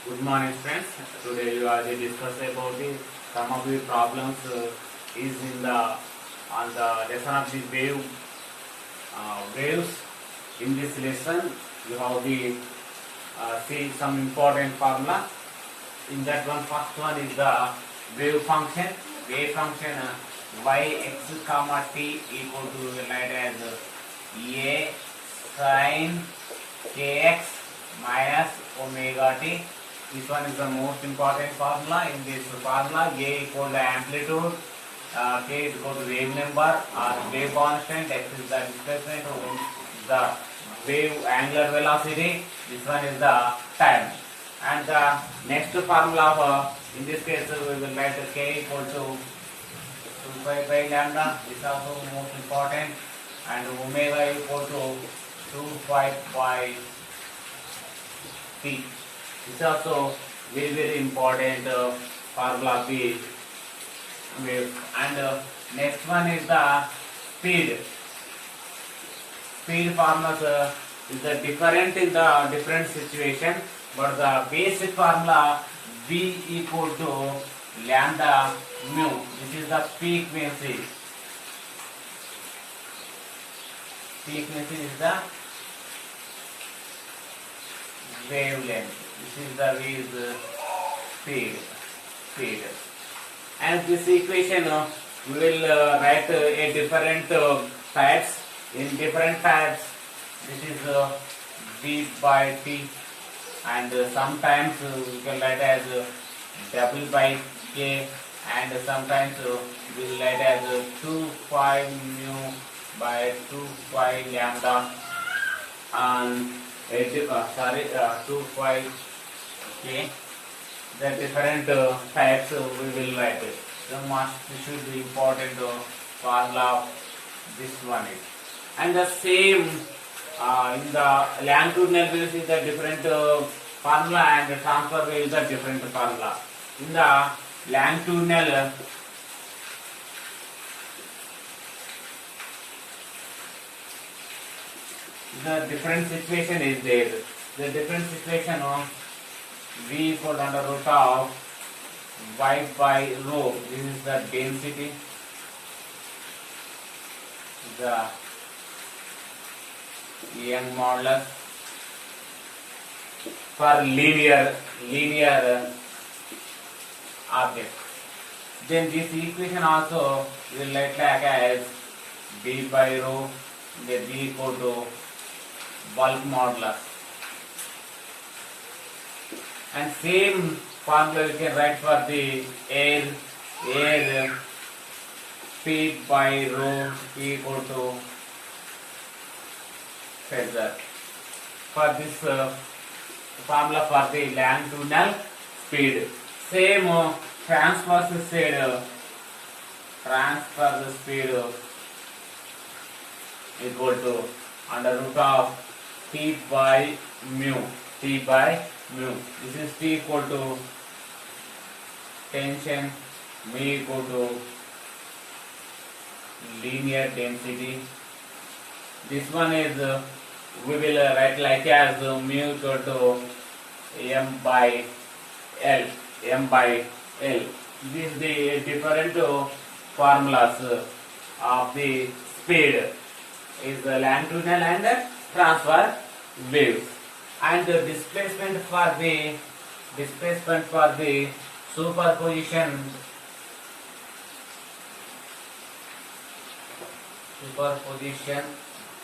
Good morning, friends. Today we are discuss about some of the problems is in the on the lesson of the waves. In this lesson, you have the see some important formula. In that one, first one is the wave function. Wave function y x comma t equal to write as a sin kx minus omega t. This one is the most important formula. In this formula, A equal to amplitude, K is equal to wave number or wave constant, X is the displacement, O is the wave angular velocity, this one is the time. And the next formula of, in this case, we will write K equal to 2 pi by lambda, this is also most important, and omega equal to 2 pi by T. This is also very important formula of the wave. And next one is the speed. Speed formulas is different in the different situation, but the basic formula V equal to lambda mu. This is the frequency. Frequency is the wavelength. This is the V is speed. And this equation we will write a different types. In different types, this is V by T, and sometimes we can write as W by K, and sometimes we will write as 2 pi mu by 2 pi lambda, and 2 pi K. The different types we will write it. The must should be important formula of this one is. And the same in the longitudinal waves is a different formula, and the transfer wave is a different formula. In the longitudinal the different situation is there. The different situation of V equal to under root of y by rho. This is the density. The Young modulus for linear object. Then this equation also will write like as d by rho, the d equal to bulk modulus. And same formula we can write for the air speed by rho P equal to phasor. For this formula for the longitudinal speed, same transverse speed equal to under root of T by mu. This is T equal to tension, mu equal to linear density. This one is we will write like as mu equal to m by L. This is the different formulas of the speed is the longitudinal and transverse waves. And the displacement for the superposition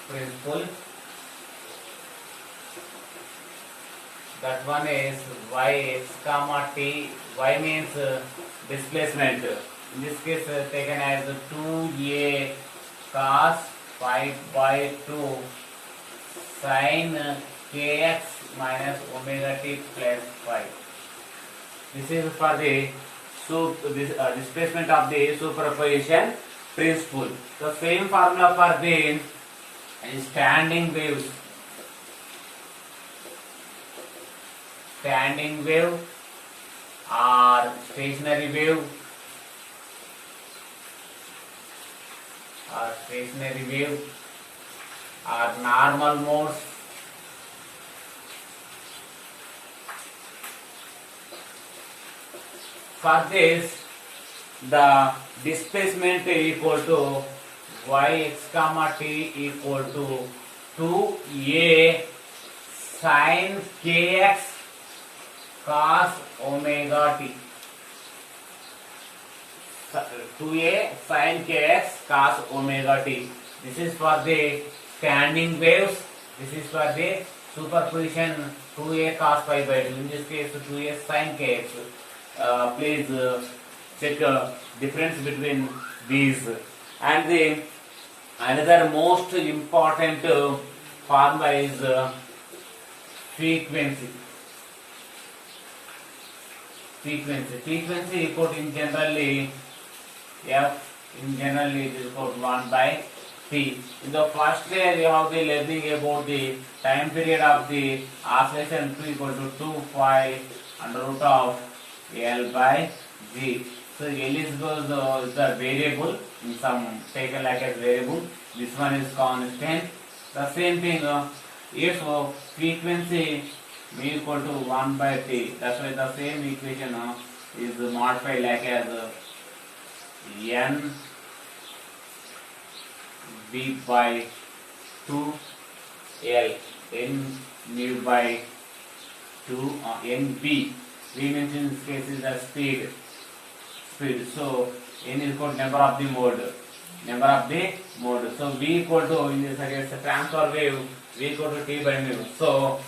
principle, that one is y x comma t. Y means displacement. In this case taken as 2a cos pi by 2 sin kx minus omega t plus phi. This is for the displacement of the superposition principle. The same formula for the standing wave or stationary wave or normal modes For this, the displacement equal to yx comma t equal to 2a sin kx cos omega t. 2a sin kx cos omega t. This is for the standing waves. This is for the superposition 2a cos pi by 2. In this case, 2a sin kx. Please check difference between these. And the another most important formula is frequency. Frequency equal in generally F in generally it is equal to 1 by T. In the first layer you have the learning about the time period of the oscillation 2 equal to 2 pi under root of L by G. So L is the variable, in some taken like as variable. This one is constant. The same thing if frequency mu equal to 1 by T. That's why the same equation is modified like as N V by 2 L N mu by 2 N V. V means in this case is the speed. So N is equal to number of the mode. So V equal to, in this case, transfer wave, V equal to T by mu. So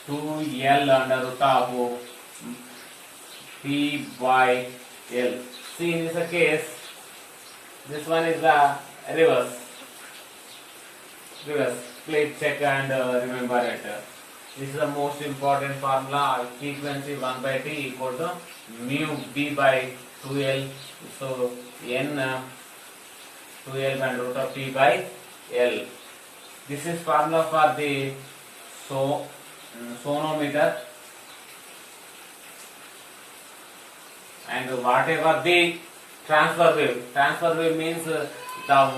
2L under root of T by L. See, in this case, this one is the reverse. Please check and remember it. This is the most important formula. Frequency 1 by T equal to mu V by 2L. So N 2L and root of T by L. This is formula for the sonometer. And whatever the transfer wave means the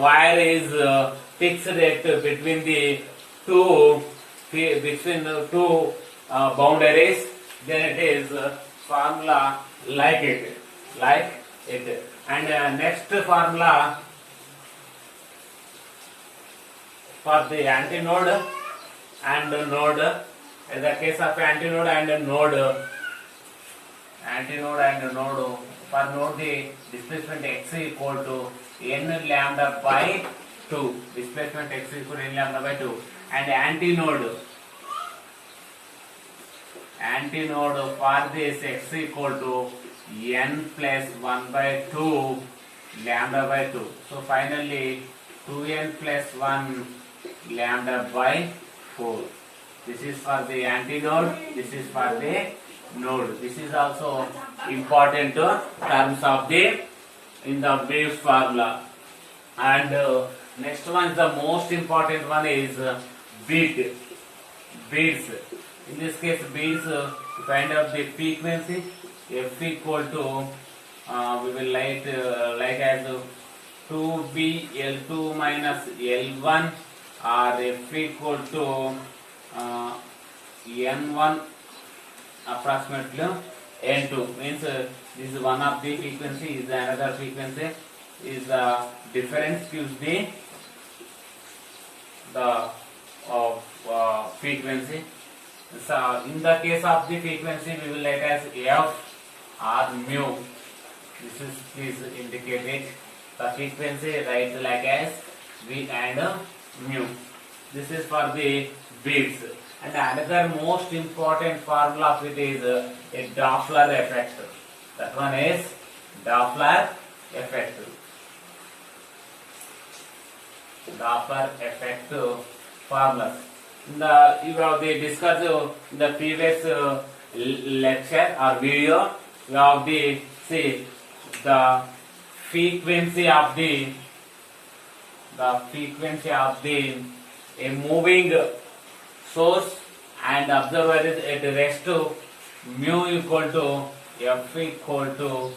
wire is fixed at between the two boundaries. Then it is formula like it. And next formula for the antinode and node. In the case of antinode and node, for node the displacement x equal to n lambda by 2. Displacement x equal to n lambda by 2. And antinode for this x equal to n plus 1 by 2 lambda by 2. So finally 2n plus 1 lambda by 4. This is for the antinode. This is for the node. This is also important terms of the in the waves formula. And next one is the most important one is beats. In this case, beats find out the frequency. F equal to we will write like as 2B L2 minus L1, or F equal to N1 approximately N2 means this is one of the frequency, is another frequency, is the difference gives the frequency. So in the case of the frequency we will write as F or mu. This is please indicated the frequency, write like as V and mu. This is for the beats. And another most important formula of it is a Doppler effect. That one is Doppler effect. Doppler effect formulas. You have discussed in the previous lecture or video. You have the frequency of the a moving source and observer is at rest to mu equal to F equal to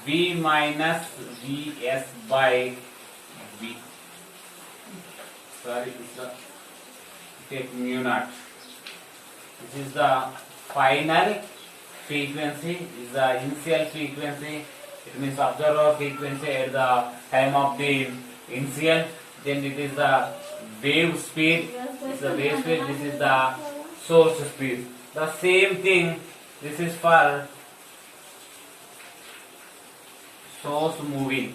V minus Vs by V. Sorry, take mu naught. This is the final frequency is the initial frequency. It means observer frequency at the time of the initial. Then it is the wave speed. It's the wave speed. This is the source speed. The same thing. This is for source moving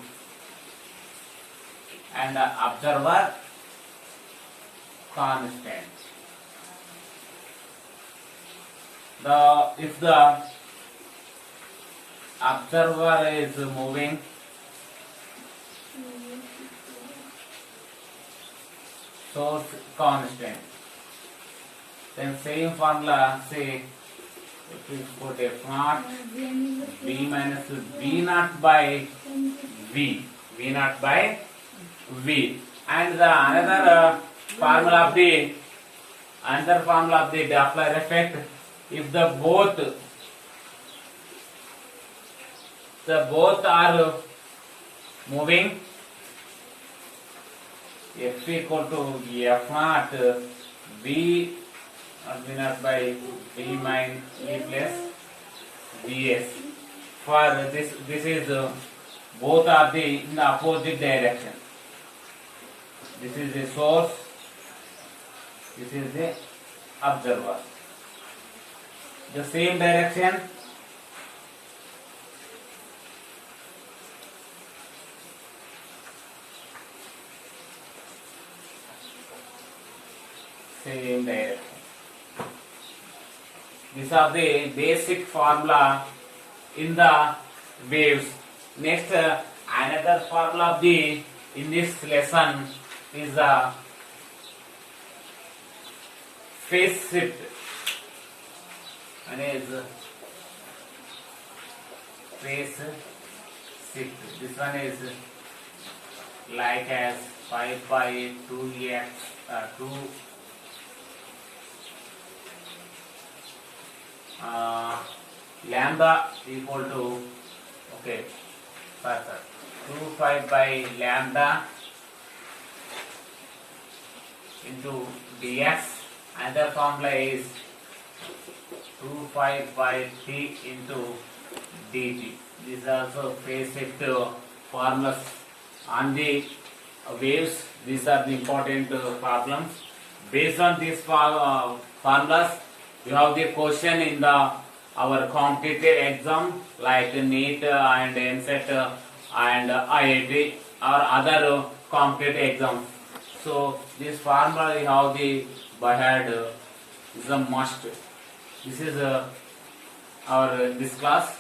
and the observer constant. If the observer is moving, source constant, then same formula, say if we put f naught b minus v naught by v naught by v, and the another formula of the Doppler effect. If the both are moving, f equal to f naught v naught by v minus v plus vs. For this is both are in the opposite direction. This is the source, this is the observer. The same direction, same direction. These are the basic formula in the waves. Next, another formula of in this lesson is the phase shift. And is phase shift. This one is like as 5 by 2x 2 lambda equal to 2 5 by lambda into dx. Another formula is 2 5 by t into dt. These are also phase shift formulas on the waves. These are the important problems. Based on these formulas, you have the question in our competitive exam like NEET and NCET and IIT or other competitive exams. So this formula you have the by head is a must. This is this class.